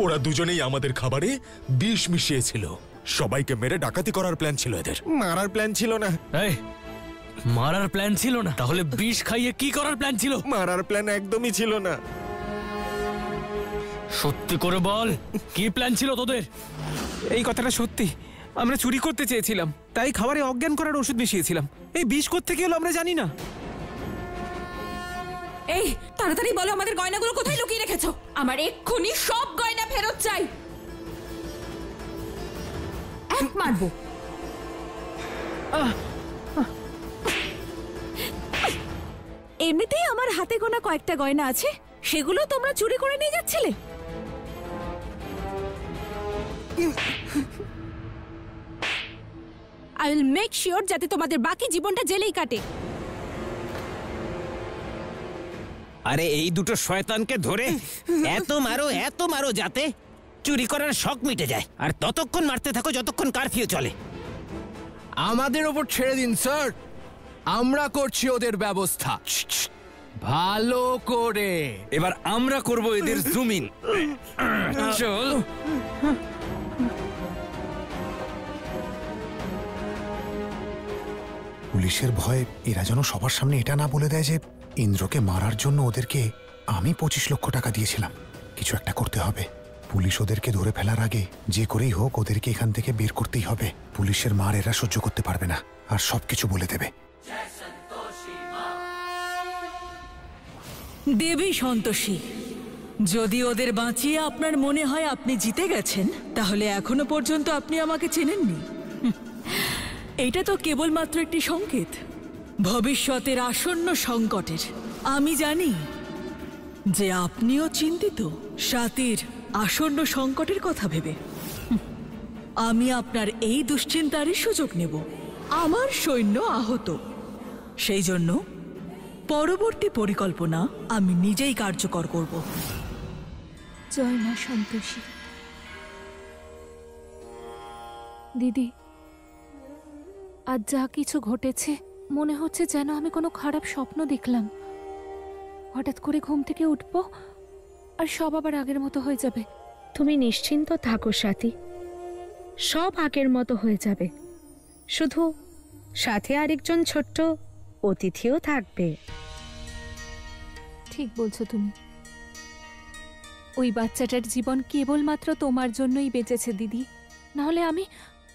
ওরা দুজনেই আমাদের খাবারে বিষ মিশিয়েছিল। সবাইকে মেরে ডাকাতি করার প্ল্যান ছিল এদের। মারার প্ল্যান ছিল না। মারার প্ল্যান ছিল না? তাহলে বিষ খাইয়ে কি করার প্ল্যান ছিল? মারার প্ল্যান একদমই ছিল না। সত্যি করে বল, কি প্ল্যান ছিল তোদের? এই কথাটা সত্যি, আমরা চুরি করতে চেয়েছিলাম, তাই খাবারে অজ্ঞান করার ওষুধ মিশিয়েছিলাম। এই বিষ কোত্থেকে এলো আমরা জানি না। এই তাড়াতাড়ি বলো আমাদের গয়নাগুলো কোথায় লুকিয়ে রেখেছো? আমার এক্ষুনি সব গয়না ফেরত চাই। এক মারবো। এমনিতেই আমার হাতে গোনা কয়েকটা গয়না আছে, সেগুলো তোমরা চুরি করে নিয়ে যাচ্ছিলে। আই উইল মেক শিওর যাতে তোমাদের বাকি জীবনটা জেলেই কাটে। আরে এই দুটো শয়তানকে ধরে এত মারো যাতে চুরি করার শখ মিটে যায়, আর ততক্ষণ মারতে থাকো যতক্ষণ কারফিউ চলে। আমাদের ওপর ছেড়ে দিন স্যার, আমরা করছি ওদের ব্যবস্থা ভালো করে। এবার আমরা করব এদের জুমিং। চল। পুলিশের ভয়ে এরা যেন সবার সামনে এটা না বলে দেয় যে ইন্দ্রকে মারার জন্য ওদেরকে আমি 25 লক্ষ টাকা দিয়েছিলাম। কিছু একটা করতে হবে। পুলিশ ওদেরকে ধরে ফেলার আগে যে করেই হোক ওদেরকে এখান থেকে বের করতেই হবে। পুলিশের মার এরা সহ্য করতে পারবে না, আর সবকিছু বলে দেবে। দেবী সন্তোষী, যদি ওদের বাঁচিয়ে আপনার মনে হয় আপনি জিতে গেছেন, তাহলে এখনো পর্যন্ত আপনি আমাকে চেনেননি। এটা তো কেবলমাত্র একটি সংকেত ভবিষ্যতের আসন্ন সংকটের। আমি জানি যে আপনিও চিন্তিত স্বাতীর আসন্ন সংকটের কথা ভেবে। আমি আপনার এই দুশ্চিন্তারই সুযোগ নেব। আমার সৈন্য আহত, সেই জন্য পরবর্তী পরিকল্পনা আমি নিজেই কার্যকর করব। জয় মা সন্তোষী। দিদি, আজ যা কিছু ঘটেছে মনে হচ্ছে যেন আমি কোনো খারাপ স্বপ্ন দেখলাম। হঠাৎ করে ঘুম থেকে উঠবো আর সব আবার আগের মতো হয়ে যাবে। তুমি নিশ্চিন্ত থাকো স্বাতী, সব আগের মতো হয়ে যাবে। শুধু সাথে আরেকজন ছোট্ট অতিথিও থাকবে। ঠিক বলছো তুমি। ওই বাচ্চাটার জীবন কেবলমাত্র তোমার জন্যই বেঁচেছে দিদি, নাহলে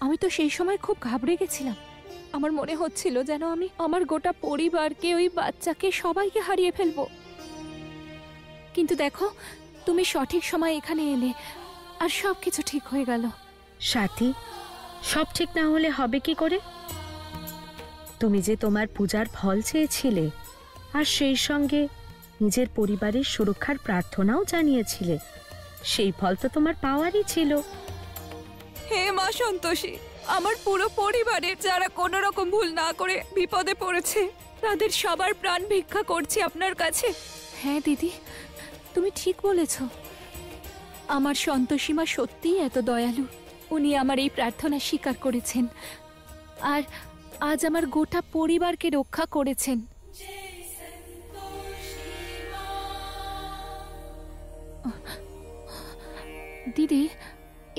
আমি তো সেই সময় খুব ঘাবড়ে গেছিলাম। আমার মনে হচ্ছিল যেন আমি আমার গোটা পরিবারকে, ওই বাচ্চাকে, সবাইকে হারিয়ে ফেলবো। কিন্তু দেখো, তুমি সঠিক সময় এখানে এলে আর সবকিছু ঠিক হয়ে গেল। সাথী, সব ঠিক না হলে হবে কি করে? তুমি যে তোমার পূজার ফল চেয়েছিলে, আর সেই সঙ্গে নিজের পরিবারের সুরক্ষার প্রার্থনাও জানিয়েছিলে, সেই ফল তো তোমার পাওয়ারই ছিল। হে মা সন্তোষী, আমার পুরো পরিবারের যারা কোনো রকম ভুল না করে বিপদে পড়েছে, তাদের সবার প্রাণ ভিক্ষা করছি আপনার কাছে। হ্যাঁ দিদি, তুমি ঠিক বলেছ। আমার সন্তোষী মা সত্যিই এত দয়ালু। উনি আমার এই প্রার্থনা স্বীকার করেছেন, আর আজ আমার গোটা পরিবারকে রক্ষা করেছেন। দিদি,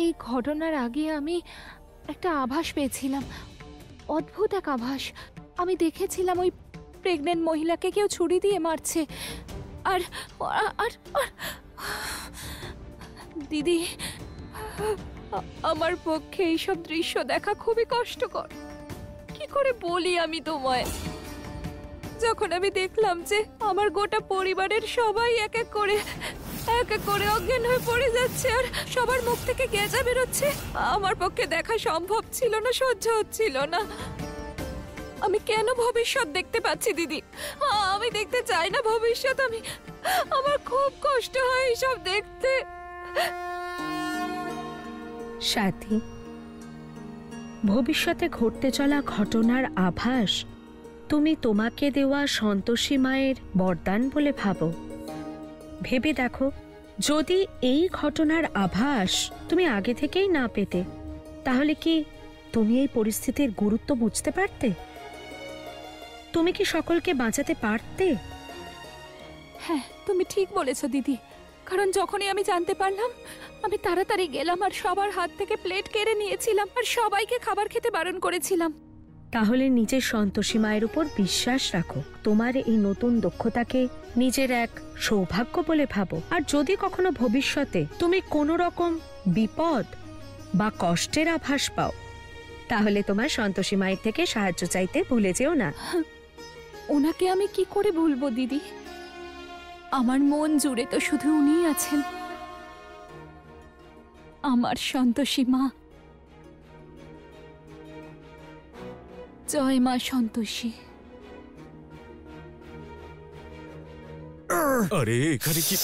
এই ঘটনার আগে আমি একটা আভাস পেয়েছিলাম, অদ্ভুত এক আভাস। আমি দেখেছিলাম ওই প্রেগনেন্ট মহিলাকে কেউ ছুরি দিয়ে মারছে। আর আর দিদি, আমার পক্ষে এইসব দৃশ্য দেখা খুবই কষ্টকর। কি করে বলি আমি তোমায়? যখন আমি দেখলাম যে আমার গোটা পরিবারের সবাই এক এক করে অজ্ঞান হয়ে পড়ে যাচ্ছে, আর সবার মুখ থেকে গেঁজা বেরোচ্ছে, আমার পক্ষে দেখা সম্ভব ছিল না, সহ্য হচ্ছিল না। আমি কেন ভবিষ্যৎ দেখতে পাচ্ছি দিদি? আমি দেখতে চাই না ভবিষ্যৎ। আমার খুব কষ্ট হয় এইসব দেখতে। সাথী, ভবিষ্যতে ঘটতে চলা ঘটনার আভাস তুমি তোমাকে দেওয়া সন্তোষী মায়ের বরদান বলে ভাবো। ভেবে দেখো, যদি এই ঘটনার আভাস তুমি আগে থেকেই না পেতে, তাহলে কি তুমি এই পরিস্থিতির গুরুত্ব বুঝতে পারতে? তুমি কি সকলকে বাঁচাতে পারতে? হ্যাঁ, তুমি ঠিক বলেছো দিদি। কারণ যখনই আমি জানতে পারলাম, আমি তাড়াতাড়ি গেলাম আর সবার হাত থেকে প্লেট কেড়ে নিয়েছিলাম আর সবাইকে খাবার খেতে বারণ করেছিলাম। তাহলে নিজের সন্তোষী মায়ের উপর বিশ্বাস রাখো। তোমার এই নতুন দক্ষতাকে নিজের এক সৌভাগ্য বলে ভাবো। আর যদি কখনো ভবিষ্যতে তুমি কোনো রকম বিপদ বা কষ্টের আভাস পাও, তাহলে তোমার সন্তোষী মায়ের থেকে সাহায্য চাইতে ভুলে যেও না। ওনাকে আমি কি করে ভুলবো দিদি? আমার মন জুড়ে তো শুধু উনিই আছেন, আমার সন্তোষী মা। জয় মা সন্তোষী। আরে এখানে কি?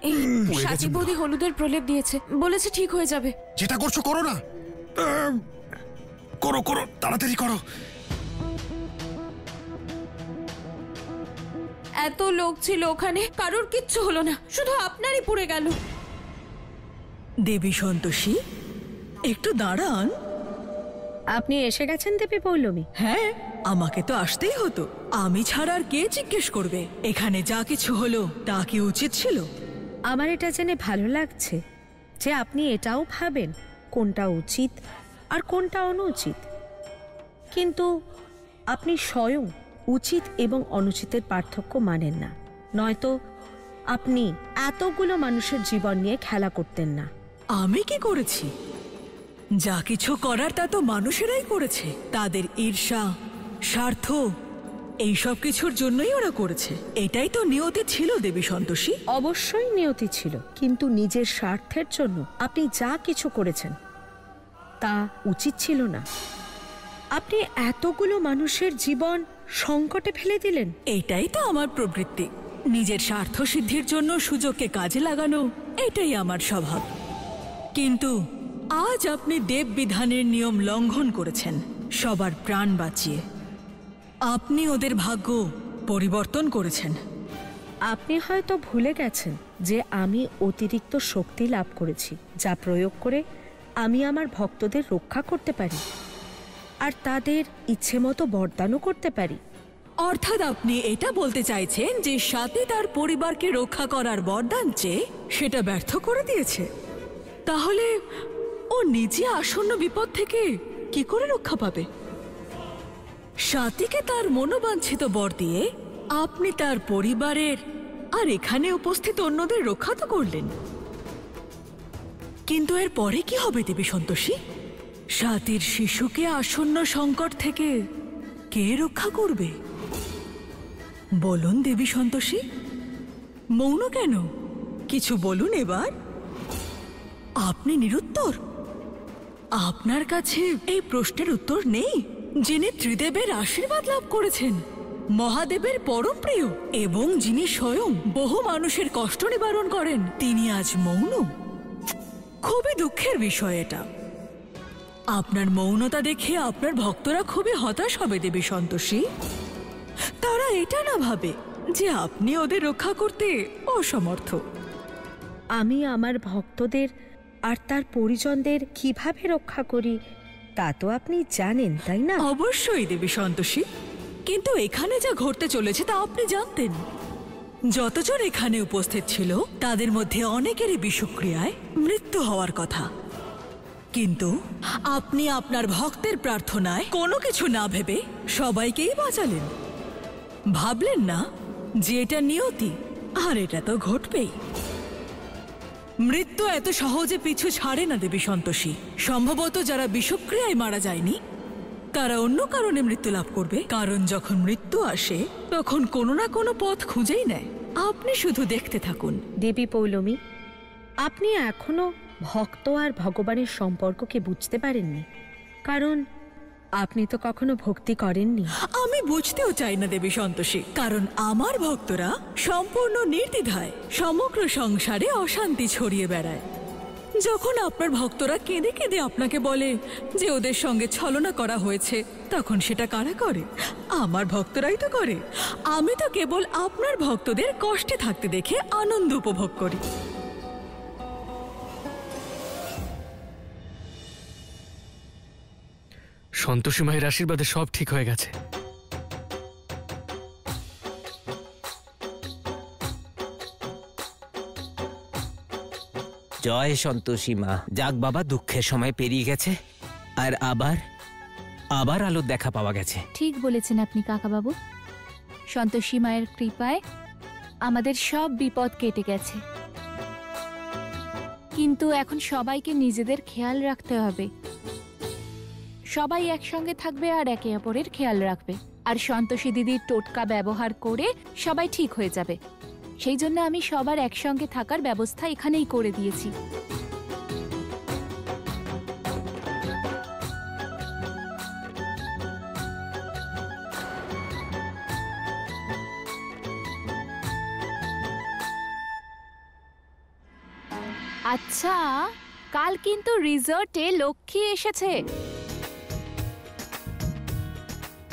এই পড়ে গেছে সাথী মনে বৌদি হলুদের প্রলেপ দিয়েছে, বলেছে ঠিক হয়ে যাবে। যেটা করছো করো না। করো করো, তাড়াতাড়ি করো। এত লোক ছিল ওখানে, কারোর কিচ্ছু হলো না, শুধু আপনারই পুড়ে গেল। দেবী সন্তোষী, একটু দাঁড়ান। আপনি এসে গেছেন দেবী পৌলমী? হ্যাঁ, আমাকে তো আসতেই হতো। আমি ছাড়া আর কে জিজ্ঞেস করবে? এখানে যা কিছু হলো তা কি উচিত ছিল? আমার এটা জেনে ভালো লাগছে যে আপনি এটাও ভাবেন কোনটা উচিত আর কোনটা অনুচিত, কিন্তু আপনি স্বয়ং উচিত এবং অনুচিতের পার্থক্য মানেন না। নয়তো আপনি এতগুলো মানুষের জীবন নিয়ে খেলা করতেন না। আমি কি করেছি? যা কিছু করার তা তো মানুষেরাই করেছে। তাদের ঈর্ষা, স্বার্থ, এইসব কিছুর জন্যই ওরা করেছে। এটাই তো নিয়তি ছিল দেবী সন্তোষী। অবশ্যই নিয়তি ছিল, কিন্তু নিজের স্বার্থের জন্য আপনি যা কিছু করেছেন তা উচিত ছিল না। আপনি এতগুলো মানুষের জীবন সংকটে ফেলে দিলেন। এটাই তো আমার প্রবৃত্তি, নিজের স্বার্থ সিদ্ধির জন্য সুযোগকে কাজে লাগানো। এটাই আমার স্বভাব। কিন্তু আজ আপনি দেব বিধানের নিয়ম লঙ্ঘন করেছেন, সবার প্রাণ বাঁচিয়ে। আপনি ওদের ভাগ্য পরিবর্তন করেছেন। আপনি হয়তো ভুলে গেছেন যে আমি অতিরিক্ত শক্তি লাভ করেছি, যা প্রয়োগ করে আমি আমার ভক্তদের রক্ষা করতে পারি আর তাদের ইচ্ছে মতো বরদানও করতে পারি। অর্থাৎ আপনি এটা বলতে চাইছেন যে সাথে তার পরিবারকে রক্ষা করার বরদান চেয়ে সেটা ব্যর্থ করে দিয়েছে। তাহলে ও নিজে আসন্ন বিপদ থেকে কি করে রক্ষা পাবে? সাথীকে তার মনোবাঞ্ছিত বর দিয়ে আপনি তার পরিবারের আর এখানে উপস্থিত অন্যদের রক্ষা তো করলেন, কিন্তু এর পরে কি হবে দেবী সন্তোষী? সাথীর শিশুকে আসন্ন সংকট থেকে কে রক্ষা করবে? বলুন দেবী সন্তোষী, মৌন কেন? কিছু বলুন এবার। আপনি নিরুত্তর? আপনার কাছে এই প্রশ্নের উত্তর নেই? যিনি ত্রিদেবের আশীর্বাদ লাভ করেছেন, মহাদেবের পরম প্রিয় এবং যিনি স্বয়ং বহু মানুষের কষ্ট নিবারণ করেন, তিনি আজ মৌন। খুবই দুঃখের বিষয় এটা। আপনার মৌনতা দেখে আপনার ভক্তরা খুবই হতাশ হবে দেবী সন্তোষী। তারা এটা না ভাবে যে আপনি ওদের রক্ষা করতে অসমর্থ। আমি আমার ভক্তদের আর তার পরিজনদের কিভাবে রক্ষা করি তা তো আপনি জানেন, তাই না? অবশ্যই দেবী সন্তোষী, কিন্তু এখানে যা ঘটতে চলেছে তা আপনি জানতেন। যতজন এখানে উপস্থিত ছিল তাদের মধ্যে অনেকেরই বিষক্রিয়ায় মৃত্যু হওয়ার কথা, কিন্তু আপনি আপনার ভক্তের প্রার্থনায় কোনো কিছু না ভেবে সবাইকেই বাঁচালেন। ভাবলেন না যে এটা নিয়তি আর এটা তো ঘটবেই। মৃত্যু এত সহজে পিছু ছাড়ে না দেবী সন্তোষী। সম্ভবত যারা বিষক্রিয়ায় মারা যায়নি তারা অন্য কারণে মৃত্যু লাভ করবে, কারণ যখন মৃত্যু আসে তখন কোনো না কোনো পথ খুঁজেই নেয়। আপনি শুধু দেখতে থাকুন। দেবী পৌলমী, আপনি এখনো ভক্ত আর ভগবানের সম্পর্ককে বুঝতে পারেননি, কারণ আপনি তো কখনো ভক্তি করেননি। আমি বুঝতেও চাই না দেবী সন্তোষী, কারণ আমার ভক্তরা সম্পূর্ণ নির্দ্বিধায় সমগ্র সংসারে অশান্তি ছড়িয়ে বেড়ায়। যখন আপনার ভক্তরা কেঁদে কেঁদে আপনাকে বলে যে ওদের সঙ্গে ছলনা করা হয়েছে, তখন সেটা কারা করে? আমার ভক্তরাই তো করে। আমি তো কেবল আপনার ভক্তদের কষ্টে থাকতে দেখে আনন্দ উপভোগ করি। সন্তোষী মায়ের আশীর্বাদে সব ঠিক হয়ে গেছে। জয় সন্তোষী মা। যাক বাবা, দুঃখের সময় পেরিয়ে গেছে, আর আবার আবার আলোর দেখা পাওয়া গেছে। ঠিক বলেছেন আপনি কাকাবাবু। সন্তোষী মায়ের কৃপায় আমাদের সব বিপদ কেটে গেছে, কিন্তু এখন সবাইকে নিজেদের খেয়াল রাখতে হবে। সবাই একসঙ্গে থাকবে আর একে অপরের খেয়াল রাখবে, আর সন্তোষী দিদির টোটকা ব্যবহার করে সবাই ঠিক হয়ে যাবে। সেই জন্য আমি সবার একসঙ্গে থাকার ব্যবস্থা এখানেই করে দিয়েছি। আচ্ছা, কাল কিন্তু রিসর্টে লক্ষ্মী এসেছে,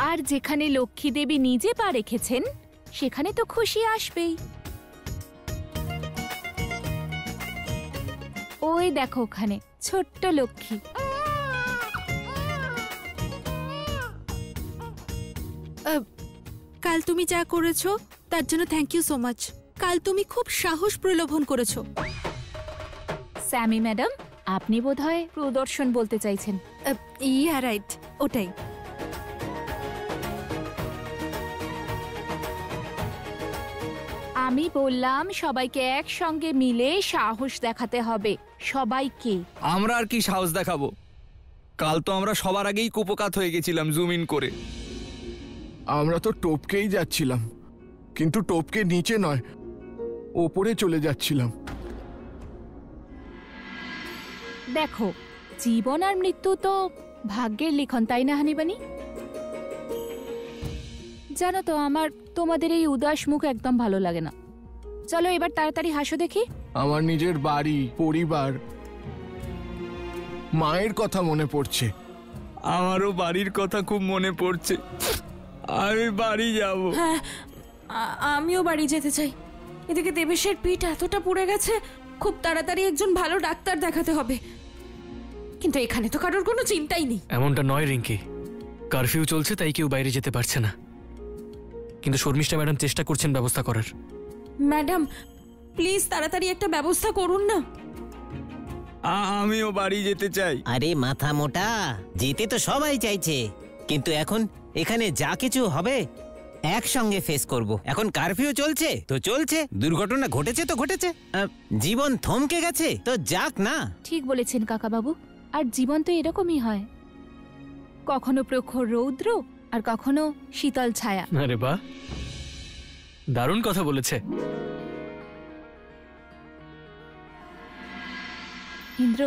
আর যেখানে লক্ষ্মী দেবী নিজে পা রেখেছেন সেখানে তো খুশি আসবেই। ওই দেখো ওখানে ছোট্ট লক্ষ্মী। কাল তুমি যা করেছো তার জন্য থ্যাংক ইউ সো মাচ। কাল তুমি খুব সাহস প্রলোভন করেছো। স্যামি ম্যাডাম, আপনি বোধহয় প্রদর্শন বলতে চাইছেন। ইয়া রাইট, ওটাই। আমি বললাম সবাইকে একসঙ্গে মিলে সাহস দেখাতে হবে, সবাইকে। আমরা আর কি সাহস দেখাবো? কাল তো আমরা সবার আগেই কুপকাত হয়ে গেছিলাম জুম ইন করে। আমরা তো টপকেই যাচ্ছিলাম, কিন্তু টপকে নিচে নয়, ওপরে চলে যাচ্ছিলাম। দেখো, জীবন আর মৃত্যু তো ভাগ্যের লিখন, তাই না হানিবানি? জানো তো, আমার তোমাদের এই উদাস মুখ একদম ভালো লাগে না। চলো এবার তাড়াতাড়ি হাসো দেখি। আমার নিজের বাড়ি, পরিবার, মায়ের কথা মনে পড়ছে। আমারও বাড়ির কথা খুব মনে পড়ছে। আমি বাড়ি যাব। হ্যাঁ, আমিও বাড়ি যেতে চাই। এদিকে দেবেশের পিঠ এতটা পুড়ে গেছে, খুব তাড়াতাড়ি একজন ভালো ডাক্তার দেখাতে হবে। কিন্তু এখানে তো কারোর কোনো চিন্তাই নেই। এমনটা নয় রিঙ্কি, কারফিউ চলছে তাই কেউ বাইরে যেতে পারছে না, কিন্তু শর্মিষ্ঠা ম্যাডাম চেষ্টা করছেন ব্যবস্থা করার। ম্যাডাম, প্লিজ তাড়াতাড়ি একটা ব্যবস্থা করুন না। আমিও বাড়ি যেতে চাই। আরে মাথা মোটা, যেতে তো সবাই চাইছে, কিন্তু এখন এখানে যা কিছু হবে একসঙ্গে ফেস করব। এখন কারফিউ চলছে তো চলছে, দুর্ঘটনা ঘটেছে তো ঘটেছে, জীবন থমকে গেছে তো যাক না। ঠিক বলেছেন কাকাবাবু, আর জীবন তো এরকমই হয়, কখনো প্রখর রৌদ্র আর কখনো শীতল ছায়া। আরে বাহ, দারুণ কথা বলেছে। ইন্দ্র,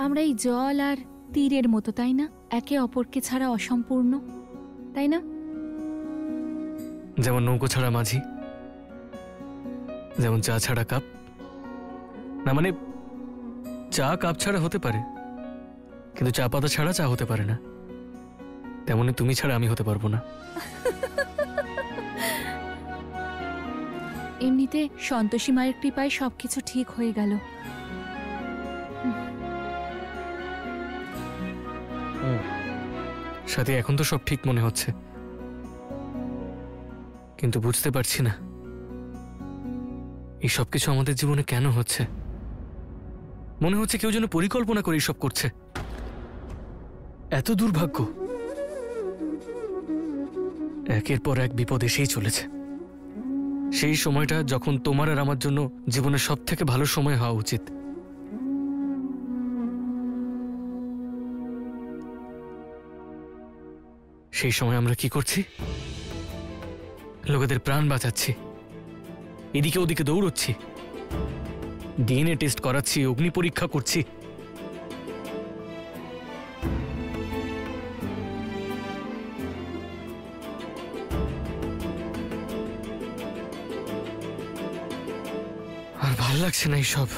আমরা এই জল আর তীরের মতো, তাই না? একে অপরকে ছাড়া অসম্পূর্ণ, তাই না? যেমন নৌকো ছাড়া মাঝি, যেমন চা ছাড়া কাপ। না মানে, চা কাপ ছাড়া হতে পারে, কিন্তু চা পাতা ছাড়া চা হতে পারে না। তেমনি তুমি ছাড়া আমি হতে পারবো না। এমনিতে সন্তোষী মায়ের কৃপায় সবকিছু ঠিক হয়ে গেল। সাথে এখন তো সব ঠিক মনে হচ্ছে, কিন্তু বুঝতে পারছি না এই সব কিছু আমাদের জীবনে কেন হচ্ছে। মনে হচ্ছে কেউ যেন পরিকল্পনা করে এইসব করছে। এত দুর্ভাগ্য, একের পর এক বিপদ এসেই চলেছে। সেই সময়টা যখন তোমার আর আমার জন্য জীবনের সব থেকে ভালো সময় হওয়া উচিত। সেই সময় আমরা কি করছি? লোকেদের প্রাণ বাঁচাচ্ছি, এদিকে ওদিকে দৌড়চ্ছি, ডিএনএ টেস্ট করাচ্ছি, অগ্নি পরীক্ষা করছি। আর ভাল লাগছে না এইসব।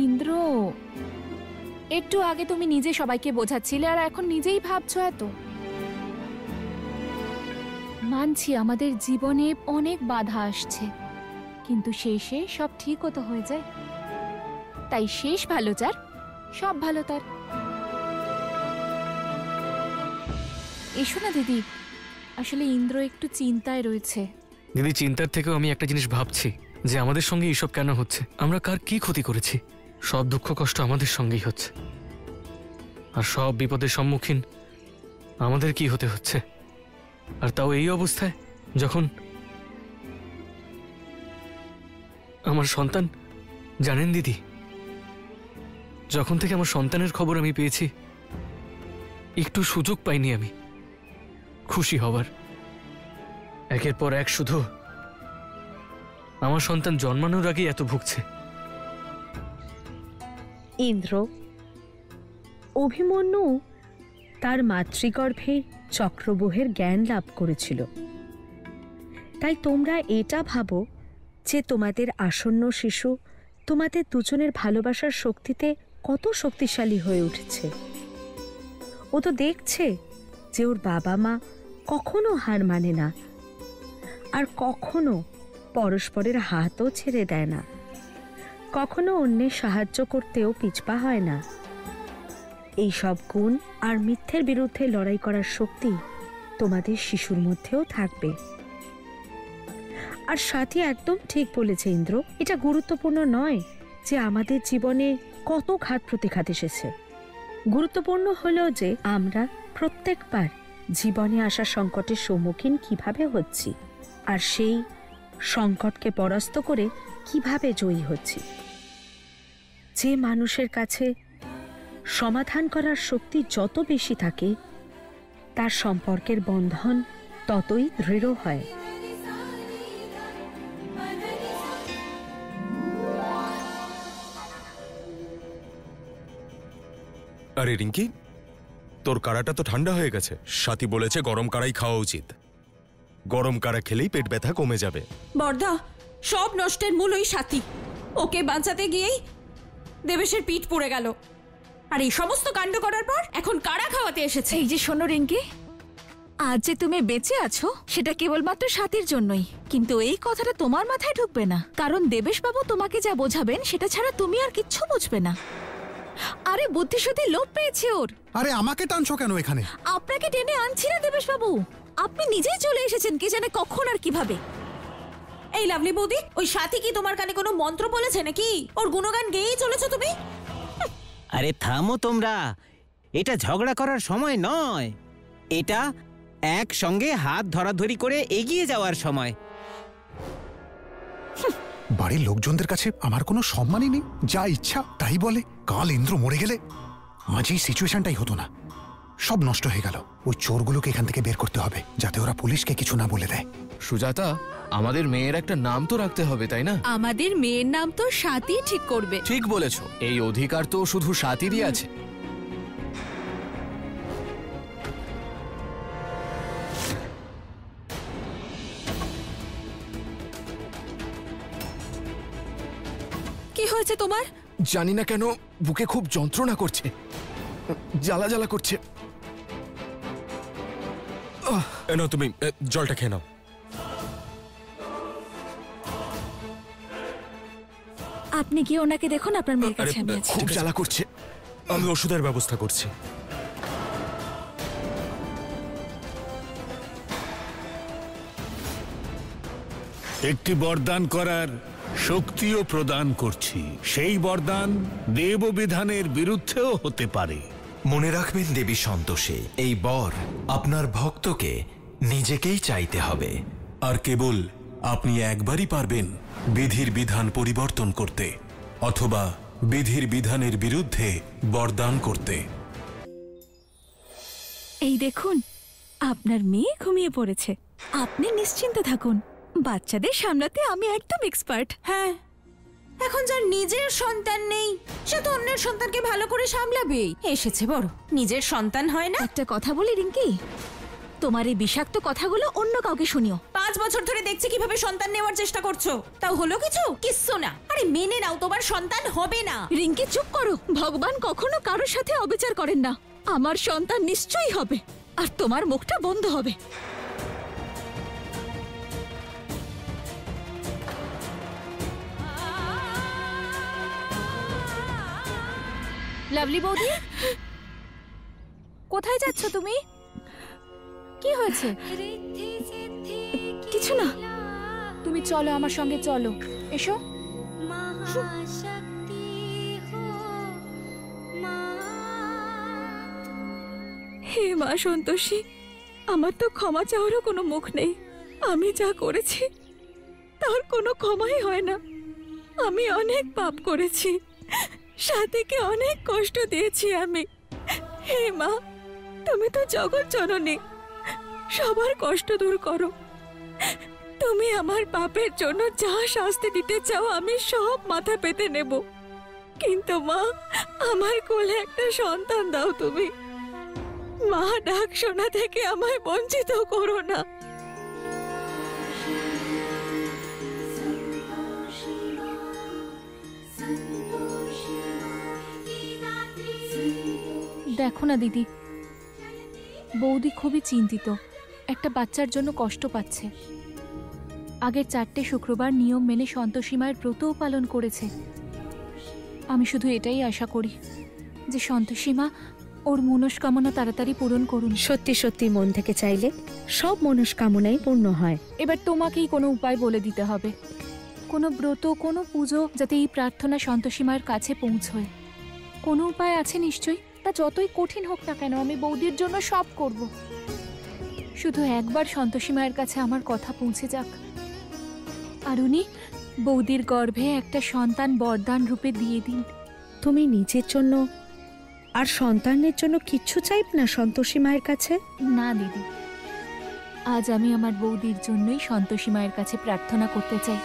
ইন্দ্র, একটু আগে তুমি নিজে সবাইকে বোঝাচ্ছিলে, আর এখন নিজেই ভাবছো এত। মানছি আমাদের জীবনে অনেক বাধা আসছে, কিন্তু শেষে সব ঠিকও তো হয়ে যায়। তাই শেষ ভালো যার, সব ভালো তার। এসো না দিদি, আসলে ইন্দ্র একটু চিন্তায় রয়েছে। দিদি, চিন্তার থেকেও আমি একটা জিনিস ভাবছি। যে আমাদের সঙ্গে এইসব কেন হচ্ছে, আমরা কার কি ক্ষতি করেছি। সব দুঃখ কষ্ট আমাদের সঙ্গেই হচ্ছে, আর সব বিপদের সম্মুখীন আমাদের কি হতে হচ্ছে। আর তাও এই অবস্থায়, যখন আমার সন্তান, জানেন দিদি, যখন থেকে আমার সন্তানের খবর আমি পেয়েছি, একটু সুযোগ পাইনি আমি খুশি হবার। একের পর এক শুধু আমার সন্তান জন্মানোর আগেই এত ভুগছে। ইন্দ্র, অভিমন্যু তার মাতৃগর্ভে চক্রব্যূহের জ্ঞান লাভ করেছিল। তাই তোমরা এটা ভাবো যে তোমাদের আসন্ন শিশু তোমাদের দুজনের ভালোবাসার শক্তিতে কত শক্তিশালী হয়ে উঠেছে। ও তো দেখছে যে ওর বাবা মা কখনো হার মানে না, আর কখনো পরস্পরের হাতও ছেড়ে দেয় না, কখনো অন্যের সাহায্য করতেও পিছপা হয় না। এই সব গুণ আর মিথ্যের বিরুদ্ধে লড়াই করার শক্তি তোমাদের শিশুর মধ্যেও থাকবে। আর সাথী একদম ঠিক বলেছে ইন্দ্র, এটা গুরুত্বপূর্ণ নয় যে আমাদের জীবনে কত ঘাত প্রতিঘাত এসেছে। গুরুত্বপূর্ণ হলো যে আমরা প্রত্যেকবার জীবনে আসা সংকটের সম্মুখীন কিভাবে হচ্ছি, আর সেই সংকটকে পরাস্ত করে কিভাবে জয়ী হচ্ছি। যে মানুষের কাছে সমাধান করার শক্তি যত বেশি থাকে, তার সম্পর্কের বন্ধন ততই দৃঢ় হয়। আরে রিঙ্কি, তোর কাড়াটা তো ঠান্ডা হয়ে গেছে। সাথী বলেছে গরম কাড়াই খাওয়া উচিত। গরম কাড়া খেলেই পেট ব্যথা কমে যাবে। বর্দা, সব নষ্টের মূল ওই সাথী। ওকে বাঁচাতে গিয়েই দেবেশের পিঠ পড়ে গেল, আর এই সমস্ত কাণ্ড করার পর এখন কাড়া খাওয়াতে এসেছে। এই যে শোনো রিঙ্কি, আজ যে তুমি বেঁচে আছো সেটা কেবলমাত্র সাথীর জন্যই, কিন্তু এই কথাটা তোমার মাথায় ঢুকবে না, কারণ দেবেশবাবু তোমাকে যা বোঝাবেন সেটা ছাড়া তুমি আর কিচ্ছু বুঝবে না। আরে বুদ্ধিশুদ্ধি লোপ পেয়েছে ওর। আরে আমাকে টানছো কেন এখানে? আপনাকে টেনে আনছি না দেবেশবাবু, আপনি নিজেই চলে এসেছেন, কে জানে কখন আর কিভাবে। এই লাভলি বৌদি, ওই সাথী কি তোমার কানে কোনো মন্ত্র বলেছে নাকি? ওর গুণগান গেয়েই চলেছো তুমি। আরে থামো তোমরা, এটা ঝগড়া করার সময় নয়, এটা একসঙ্গে হাত ধরাধরি করে এগিয়ে যাওয়ার সময়। বাড়ির লোকজনদের কাছে আমার কোনো সম্মানই নেই, যা ইচ্ছা তাই বলে। কাল ইন্দ্র মরে গেলে আজ এই সিচুয়েশনটাই হতো না। সব নষ্ট হয়ে গেল। ওই চোরগুলোকে এখান থেকে বের করতে হবে, যাতে ওরা পুলিশকে কিছু না বলে দেয়। সুজাতা, আমাদের মেয়ের একটা নাম তো রাখতে হবে, তাই না? আমাদের মেয়ের নাম তো সাথী ঠিক করবে। ঠিক বলেছো, এই অধিকার তো শুধু সাথীরই আছে। কি হয়েছে তোমার? জানি না কেন বুকে খুব যন্ত্রণা করছে, জ্বালা জ্বালা করছে। নাও তুমি জলটা খেয়ে নাও। আপনি কি ওনাকে দেখুন, আপনার মেয়ের কাছে আমি আছি। খুব জ্বালা করছে, আমি ওষুধের ব্যবস্থা করছি। একটি বরদান করার শক্তিও প্রদান করছি। সেই বরদান দেববিধানের বিরুদ্ধেও হতে পারে। মনে রাখবেন দেবী সন্তোষে, এই বর আপনার ভক্তকে নিজেকেই চাইতে হবে, আর কেবল আপনি একবারই পারবেন বিধির বিধান পরিবর্তন করতে, অথবা বিধির বিধানের বিরুদ্ধে বরদান করতে। এই দেখুন, আপনার মেয়ে ঘুমিয়ে পড়েছে, আপনি নিশ্চিন্ত থাকুন, বাচ্চাদের সামলাতে আমি একদম এক্সপার্ট। হ্যাঁ, এখন যার নিজের সন্তান নেই সে তো অন্যের সন্তানকে ভালো করে সামলাবেই। এসেছে বড়, নিজের সন্তান হয় না। একটা কথা বলি রিঙ্কি, তোমার এই বিষাক্ত কথাগুলো অন্য কাউকে শুনিও। 5 বছর ধরে দেখছি কিভাবে সন্তান নেওয়ার চেষ্টা করছো, তাও হলো কিছু? কিচ্ছু না। আরে মেনে নাও, তোমার সন্তান হবে না। রিঙ্কি চুপ করো, ভগবান কখনো কারোর সাথে অবিচার করেন না। আমার সন্তান নিশ্চয়ই হবে, আর তোমার মুখটা বন্ধ হবে। লাভলি বৌদি, কোথায় যাচ্ছ তুমি? কি হয়েছে? কিছু না, তুমি চলো আমার সঙ্গে, চলো। এসো। হে মা সন্তোষী, আমার তো ক্ষমা চাওয়ারও কোনো মুখ নেই। আমি যা করেছি তার কোনো ক্ষমাই হয় না। আমি অনেক পাপ করেছি, সাথীকে অনেক কষ্ট দিয়েছি আমি। হে মা, তুমি তো জগৎ জননী, সবার কষ্ট দূর করো। তুমি আমার পাপের জন্য যা শাস্তি দিতে চাও আমি সব মাথা পেতে নেব, কিন্তু মা আমার কোলে একটা সন্তান দাও তুমি। মা ডাক শোনা থেকে আমায় বঞ্চিত করো না। দেখো না দিদি, বৌদি খুবই চিন্তিত, একটা বাচ্চার জন্য কষ্ট পাচ্ছে। আগের 4টে শুক্রবার নিয়ম মেনে সন্তোষী মায়ের ব্রতও পালন করেছে। আমি শুধু এটাই আশা করি যে সন্তোষী মা ওর মনস্কামনা তাড়াতাড়ি পূরণ করুন। সত্যি সত্যি মন থেকে চাইলে সব মনস্কামনাই পূর্ণ হয়। এবার তোমাকেই কোনো উপায় বলে দিতে হবে, কোনো ব্রত, কোনো পুজো যাতে এই প্রার্থনা সন্তোষী মায়ের কাছে পৌঁছয়। কোনো উপায় আছে নিশ্চয়ই, তা যতই কঠিন হোক না কেন আমি বৌদির জন্য সব করব। শুধু একবার সন্তোষী মায়ের কাছে আমার কথা পৌঁছে যাক, আর উনি বৌদির গর্ভে একটা সন্তান বরদান রূপে দিয়ে দিন। তুমি নিজের জন্য আর সন্তানের জন্য কিচ্ছু চাইবে না সন্তোষী মায়ের কাছে? না দিদি, আজ আমি আমার বৌদির জন্যই সন্তোষী মায়ের কাছে প্রার্থনা করতে চাই।